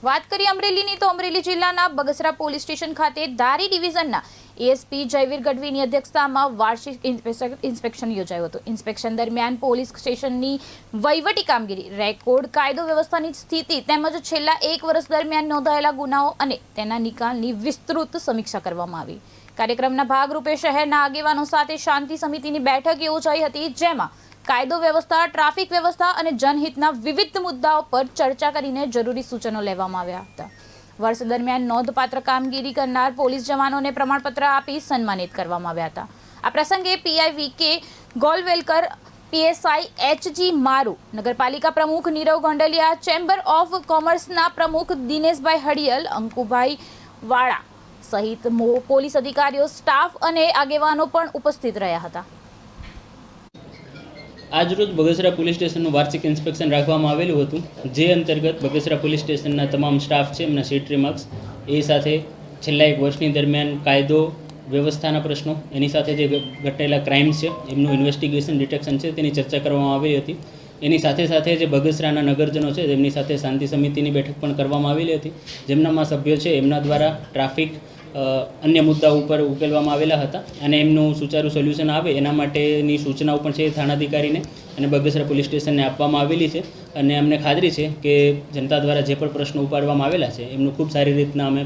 વાત કરીએ અમરેલીની તો અમરેલી જિલ્લાના બગસરા પોલીસ સ્ટેશન ખાતે ધારી ડિવિઝનના એએસપી જયવીર ગઢવીની અધ્યક્ષતામાં વાર્ષિક ઇન્સ્પેક્શન યોજાયું હતું। ઇન્સ્પેક્શન દરમિયાન પોલીસ સ્ટેશનની વહીવટી કામગીરી, રેકોર્ડ, કાયદો વ્યવસ્થાની સ્થિતિ તેમજ છેલ્લા 1 વર્ષ દરમિયાન નોંધાયેલા ગુનાઓ અને તેના નિકાલની વિસ્તૃત સમીક્ષા કરવામાં આવી। કાર્યક્રમના ભાગરૂપે શહેરના આગેવાનો સાથે શાંતિ સમિતિની બેઠક યોજાઈ હતી, જેમાં કાયદો વ્યવસ્થા, ટ્રાફિક વ્યવસ્થા અને જનહિતના વિવિધ મુદ્દાઓ પર ચર્ચા કરીને જરૂરી સૂચનો લેવામાં આવ્યા હતા। વર્ષ દરમિયાન નોંધપાત્ર કામગીરી કરનાર પોલીસ જવાનોને પ્રમાણપત્ર આપી સન્માનિત કરવામાં આવ્યા હતા। આ પ્રસંગે પીઆઈ વીકે ગોલવેલકર, પીએસઆઈ એચજી મારુ, નગરપાલિકા પ્રમુખ નીરવ ગોંડલિયા, ચેમ્બર ઓફ કોમર્સના પ્રમુખ દિનેશભાઈ હડિયલ, અંકુભાઈ વાળા સહિત પોલીસ અધિકારીઓ, સ્ટાફ અને આગેવાનો પણ ઉપસ્થિત રહ્યા હતા। આજરોજ બગસરા પોલીસ સ્ટેશનનું વાર્ષિક ઇન્સ્પેક્શન રાખવામાં આવેલું હતું, જે અંતર્ગત બગસરા પોલીસ સ્ટેશનના તમામ સ્ટાફ છે એમના સીટ રિમાર્ક્સ, એ સાથે છેલ્લા 1 વર્ષની દરમિયાન કાયદો વ્યવસ્થાના પ્રશ્નો, એની સાથે જે ઘટેલા ક્રાઇમ્સ છે એમનું ઇન્વેસ્ટિગેશન, ડિટેક્શન છે તેની ચર્ચા કરવામાં આવેલી હતી। એની સાથે સાથે જે બગસરાના નગરજનો છે તેમની સાથે શાંતિ સમિતિની બેઠક પણ કરવામાં આવેલી હતી, જેમનામાં સભ્યો છે એમના દ્વારા ટ્રાફિક અન્ય મુદ્દાઓ ઉપર ઉકેલવામાં આવેલા હતા અને એમનું સુચારું સોલ્યુશન આવે એના માટેની સૂચનાઓ પણ છે થાણાધિકારીને અને બગસરા પોલીસ સ્ટેશનને આપવામાં આવેલી છે અને અમને ખાતરી છે કે જનતા દ્વારા જે પણ પ્રશ્નો ઉપાડવામાં આવેલા છે એમનું ખૂબ સારી રીતના અમે